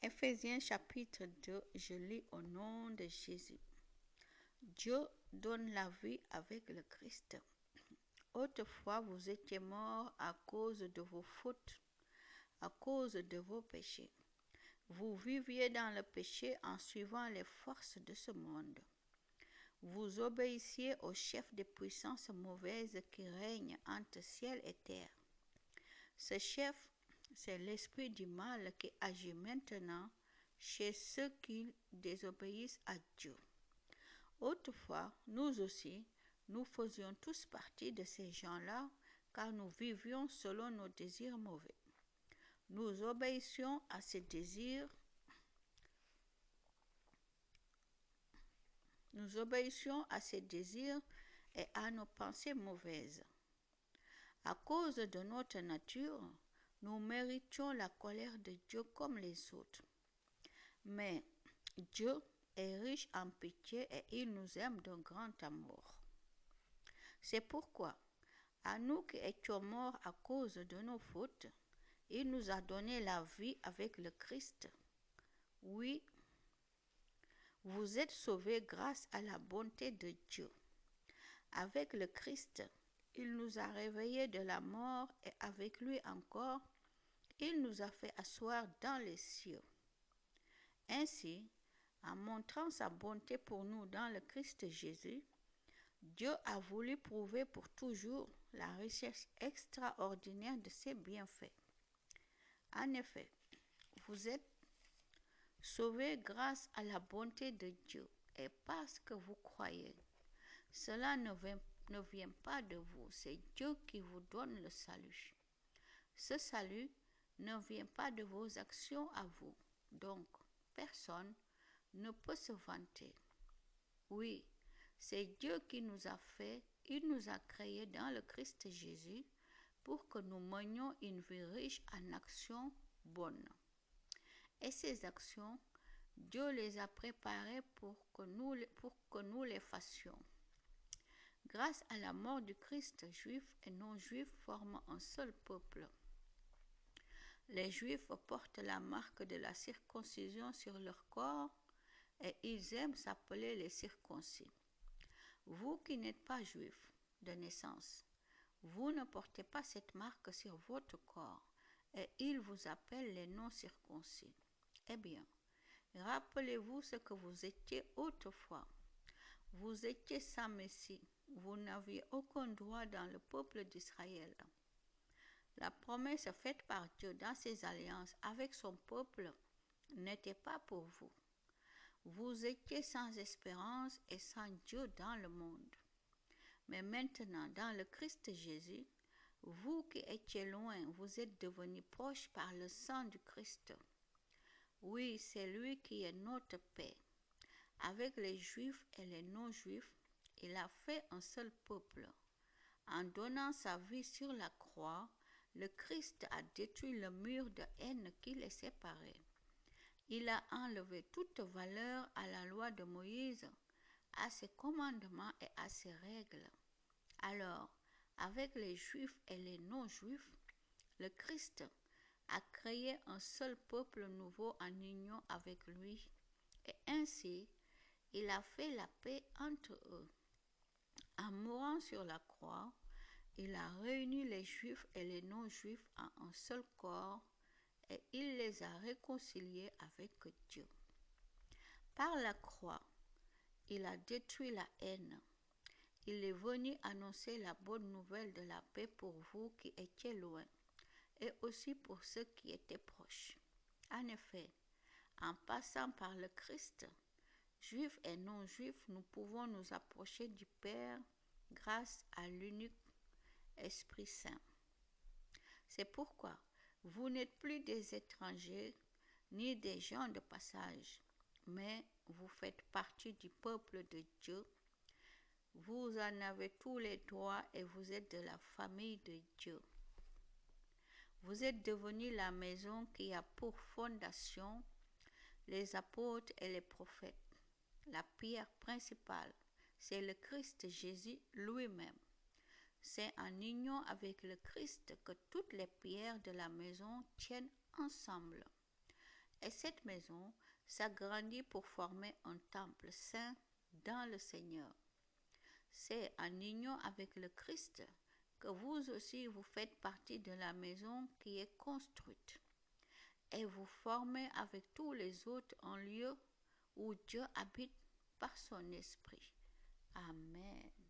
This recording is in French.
Éphésiens chapitre 2, je lis au nom de Jésus. Dieu donne la vie avec le Christ. Autrefois, vous étiez morts à cause de vos fautes, à cause de vos péchés. Vous viviez dans le péché en suivant les forces de ce monde. Vous obéissiez au chef des puissances mauvaises qui règnent entre ciel et terre. Ce chef, c'est l'esprit du mal qui agit maintenant chez ceux qui désobéissent à Dieu. Autrefois, nous aussi, nous faisions tous partie de ces gens-là, car nous vivions selon nos désirs mauvais. Nous obéissions à ces désirs, et à nos pensées mauvaises. À cause de notre nature, nous méritions la colère de Dieu comme les autres. Mais Dieu est riche en pitié et il nous aime d'un grand amour. C'est pourquoi, à nous qui étions morts à cause de nos fautes, il nous a donné la vie avec le Christ. Oui, vous êtes sauvés grâce à la bonté de Dieu. Avec le Christ, il nous a réveillés de la mort et avec lui encore, il nous a fait asseoir dans les cieux. Ainsi, en montrant sa bonté pour nous dans le Christ Jésus, Dieu a voulu prouver pour toujours la richesse extraordinaire de ses bienfaits. En effet, vous êtes sauvés grâce à la bonté de Dieu et parce que vous croyez. Cela ne vient pas de vous, c'est Dieu qui vous donne le salut. Ce salut ne vient pas de vos actions à vous, donc personne ne peut se vanter. Oui, c'est Dieu qui nous a fait, il nous a créés dans le Christ Jésus pour que nous menions une vie riche en actions bonnes. Et ces actions, Dieu les a préparées pour que nous les fassions. Grâce à la mort du Christ, juifs et non-juifs forment un seul peuple. Les juifs portent la marque de la circoncision sur leur corps et ils aiment s'appeler les circoncis. Vous qui n'êtes pas juifs de naissance, vous ne portez pas cette marque sur votre corps et ils vous appellent les non-circoncis. Eh bien, rappelez-vous ce que vous étiez autrefois. Vous étiez sans Messie, vous n'aviez aucun droit dans le peuple d'Israël. La promesse faite par Dieu dans ses alliances avec son peuple n'était pas pour vous. Vous étiez sans espérance et sans Dieu dans le monde. Mais maintenant, dans le Christ Jésus, vous qui étiez loin, vous êtes devenus proches par le sang du Christ. Oui, c'est lui qui est notre paix. Avec les Juifs et les non-Juifs, il a fait un seul peuple. En donnant sa vie sur la croix, le Christ a détruit le mur de haine qui les séparait. Il a enlevé toute valeur à la loi de Moïse, à ses commandements et à ses règles. Alors, avec les Juifs et les non-Juifs, le Christ a créé un seul peuple nouveau en union avec lui, et ainsi, il a fait la paix entre eux. En mourant sur la croix, il a réuni les Juifs et les non-Juifs en un seul corps et il les a réconciliés avec Dieu. Par la croix, il a détruit la haine. Il est venu annoncer la bonne nouvelle de la paix pour vous qui étiez loin et aussi pour ceux qui étaient proches. En effet, en passant par le Christ, Juifs et non-juifs, nous pouvons nous approcher du Père grâce à l'unique Esprit Saint. C'est pourquoi vous n'êtes plus des étrangers ni des gens de passage, mais vous faites partie du peuple de Dieu. Vous en avez tous les droits et vous êtes de la famille de Dieu. Vous êtes devenus la maison qui a pour fondation les apôtres et les prophètes. La pierre principale, c'est le Christ Jésus lui-même. C'est en union avec le Christ que toutes les pierres de la maison tiennent ensemble. Et cette maison s'agrandit pour former un temple saint dans le Seigneur. C'est en union avec le Christ que vous aussi vous faites partie de la maison qui est construite et vous formez avec tous les autres un lieu où Dieu habite par son esprit. Amen.